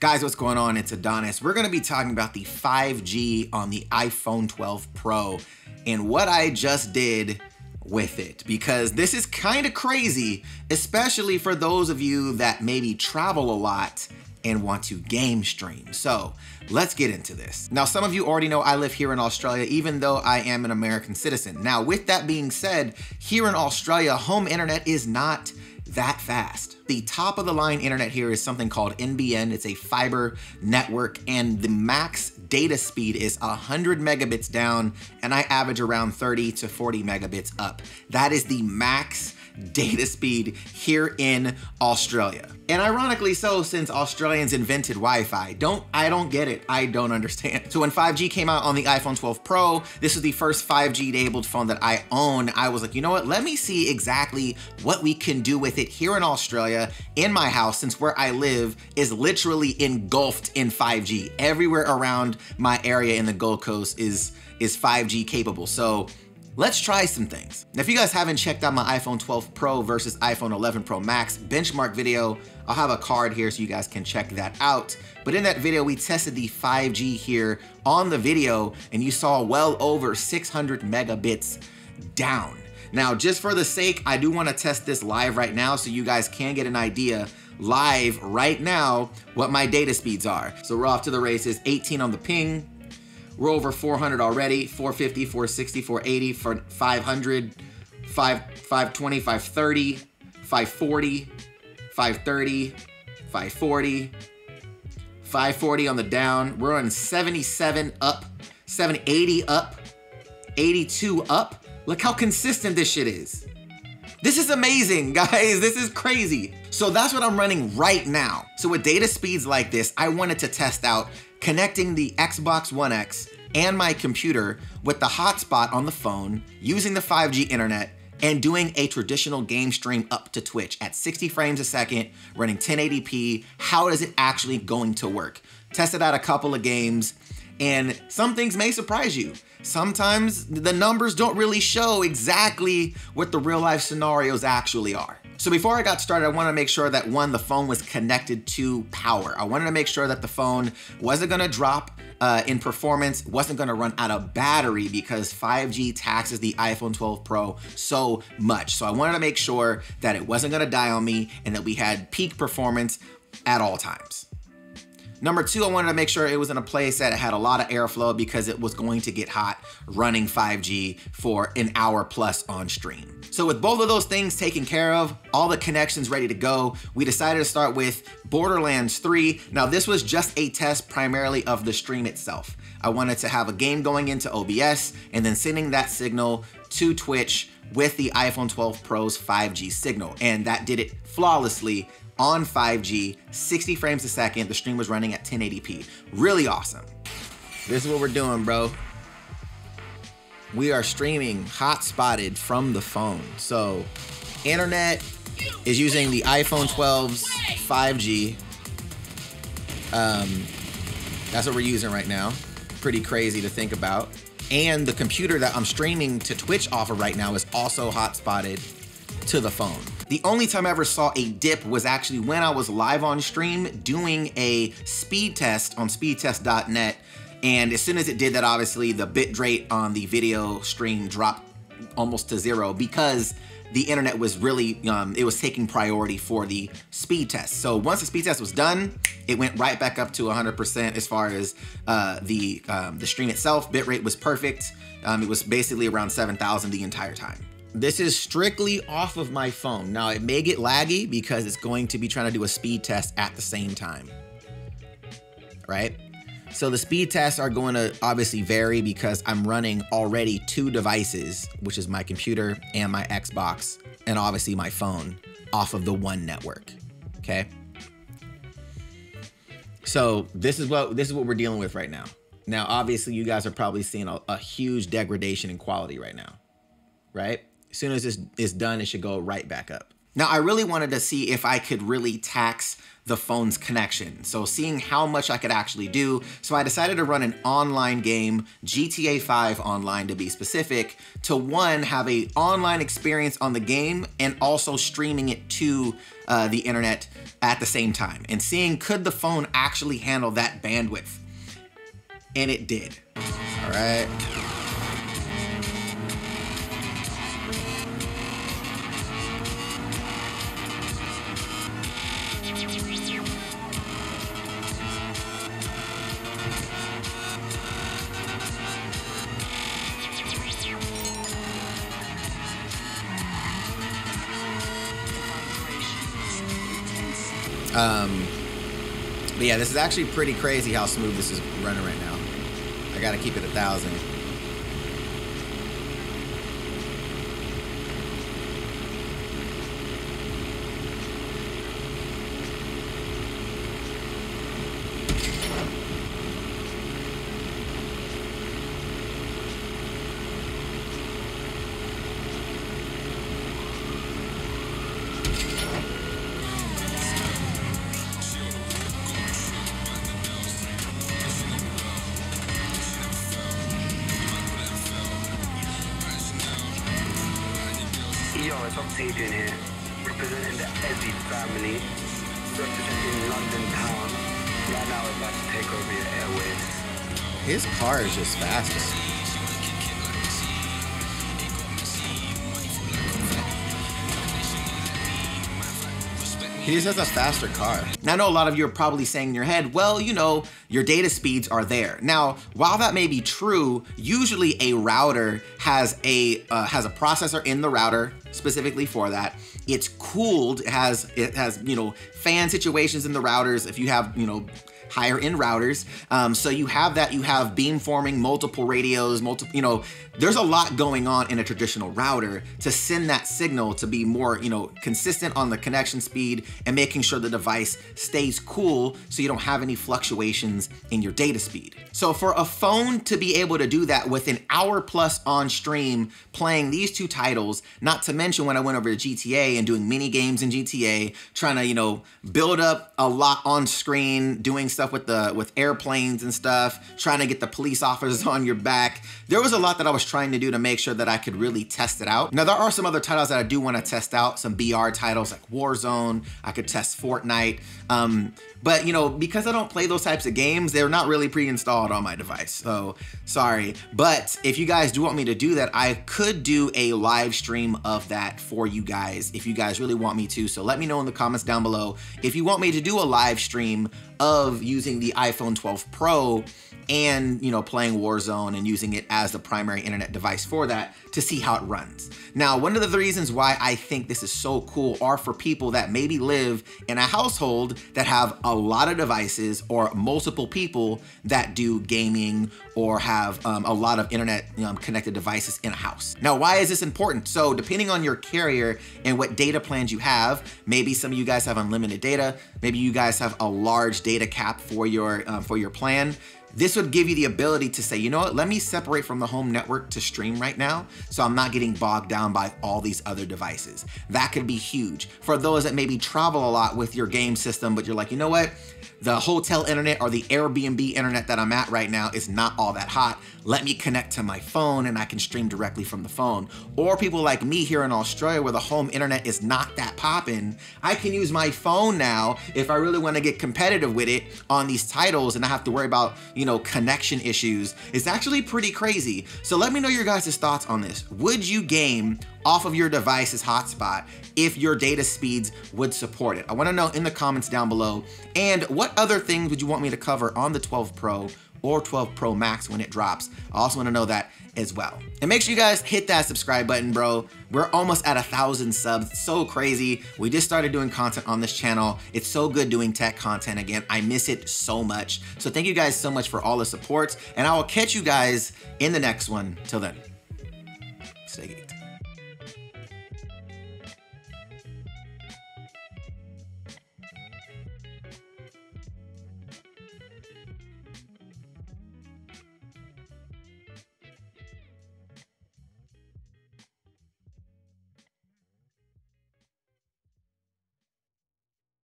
Guys, what's going on? It's Adonis. We're gonna be talking about the 5G on the iPhone 12 Pro and what I just did with it, because this is kind of crazy, especially for those of you that maybe travel a lot and want to game stream. So let's get into this. Now, some of you already know I live here in Australia, even though I am an American citizen. Now, with that being said, here in Australia, home internet is not that fast. The top of the line internet here is something called NBN. It's a fiber network, and the max data speed is 100 megabits down, and I average around 30 to 40 megabits up. That is the max data speed here in Australia. And ironically so, since Australians invented Wi-Fi. I don't get it. I don't understand. So when 5G came out on the iPhone 12 Pro, this is the first 5G enabled phone that I own. I was like, you know what? Let me see exactly what we can do with it here in Australia, in my house, since where I live is literally engulfed in 5G. Everywhere around my area in the Gold Coast is 5G capable. So let's try some things. Now, if you guys haven't checked out my iPhone 12 Pro versus iPhone 11 Pro Max benchmark video, I'll have a card here so you guys can check that out. But in that video, we tested the 5G here on the video, and you saw well over 600 megabits down. Now, just for the sake, I do want to test this live right now so you guys can get an idea live right now what my data speeds are. So we're off to the races, 18 on the ping. We're over 400 already, 450, 460, 480, 500, 520, 530, 540, 530, 540, 540 on the down. We're on 77 up, 780 up, 82 up. Look how consistent this shit is. This is amazing, guys. This is crazy. So that's what I'm running right now. So with data speeds like this, I wanted to test out connecting the Xbox One X and my computer with the hotspot on the phone, using the 5G internet, and doing a traditional game stream up to Twitch at 60 frames a second, running 1080p. How is it actually going to work? Tested out a couple of games, and some things may surprise you. Sometimes the numbers don't really show exactly what the real life scenarios actually are. So before I got started, I wanted to make sure that one, the phone was connected to power. I wanted to make sure that the phone wasn't gonna drop in performance, wasn't gonna run out of battery, because 5G taxes the iPhone 12 Pro so much. So I wanted to make sure that it wasn't gonna die on me and that we had peak performance at all times. Number two, I wanted to make sure it was in a place that it had a lot of airflow, because it was going to get hot running 5G for an hour plus on stream. So with both of those things taken care of, all the connections ready to go, we decided to start with Borderlands 3. Now, this was just a test primarily of the stream itself. I wanted to have a game going into OBS and then sending that signal to Twitch with the iPhone 12 Pro's 5G signal. And that did it flawlessly on 5G, 60 frames a second. The stream was running at 1080p. Really awesome. This is what we're doing, bro. We are streaming hotspotted from the phone. So internet is using the iPhone 12's 5G. That's what we're using right now. Pretty crazy to think about. And the computer that I'm streaming to Twitch off of right now is also hotspotted to the phone. The only time I ever saw a dip was actually when I was live on stream doing a speed test on speedtest.net. And as soon as it did that, obviously the bit rate on the video stream dropped almost to zero, because the internet was really, it was taking priority for the speed test. So once the speed test was done, it went right back up to 100% as far as the stream itself. Bit rate was perfect. It was basically around 7,000 the entire time. This is strictly off of my phone. Now, it may get laggy because it's going to be trying to do a speed test at the same time, right? So the speed tests are going to obviously vary because I'm running already two devices, which is my computer and my Xbox, and obviously my phone off of the one network, okay? So this is what we're dealing with right now. Now, obviously, you guys are probably seeing a huge degradation in quality right now, right? As soon as this is done, it should go right back up. Now, I really wanted to see if I could really tax the phone's connection. So seeing how much I could actually do. So I decided to run an online game, GTA 5 online to be specific, to one, have a online experience on the game and also streaming it to the internet at the same time and seeing could the phone actually handle that bandwidth. And it did. All right. But yeah, this is actually pretty crazy how smooth this is running right now. I gotta keep it 1,000. Yo, it's Octavian here, representing the Ezzy family, representing London town. Right now we're about to take over your airwaves. His car is just faster. He just has a faster car. Now, I know a lot of you are probably saying in your head, well, you know, your data speeds are there. Now, while that may be true, usually a router has a processor in the router specifically for that. It's cooled. It has you know, fan situations in the routers. If you have, you know, higher end routers. So you have that, you have beamforming, multiple radios, you know, there's a lot going on in a traditional router to send that signal to be more, you know, consistent on the connection speed and making sure the device stays cool so you don't have any fluctuations in your data speed. So for a phone to be able to do that with an hour plus on stream playing these two titles, not to mention when I went over to GTA and doing mini games in GTA, trying to, you know, build up a lot on screen, doing stuff with airplanes and stuff, trying to get the police officers on your back. There was a lot that I was trying to do to make sure that I could really test it out. Now, there are some other titles that I do want to test out, some BR titles like Warzone. I could test Fortnite. But, you know, because I don't play those types of games, they're not really pre-installed on my device. So, sorry. But if you guys do want me to do that, I could do a live stream of that for you guys if you guys really want me to. So let me know in the comments down below if you want me to do a live stream of using the iPhone 12 Pro and, you know, playing Warzone and using it as the primary internet device for that to see how it runs. Now, one of the reasons why I think this is so cool are for people that maybe live in a household that have a lot of devices or multiple people that do gaming or have a lot of internet connected devices in a house. Now, why is this important? So depending on your carrier and what data plans you have, maybe some of you guys have unlimited data, maybe you guys have a large data cap for your plan. This would give you the ability to say, you know what, let me separate from the home network to stream right now so I'm not getting bogged down by all these other devices. That could be huge. For those that maybe travel a lot with your game system, but you're like, you know what, the hotel internet or the Airbnb internet that I'm at right now is not all that hot. Let me connect to my phone and I can stream directly from the phone. Or people like me here in Australia where the home internet is not that poppin', I can use my phone now if I really want to get competitive with it on these titles and not have to worry about, you know, connection issues. It's actually pretty crazy. So let me know your guys' thoughts on this. Would you game off of your device's hotspot if your data speeds would support it? I want to know in the comments down below. And what other things would you want me to cover on the 12 Pro or 12 Pro Max when it drops? I also want to know that as well. And make sure you guys hit that subscribe button, bro. We're almost at 1,000 subs. It's so crazy. We just started doing content on this channel. It's so good doing tech content again. I miss it so much. So thank you guys so much for all the support, and I will catch you guys in the next one. Till then, stay geeked.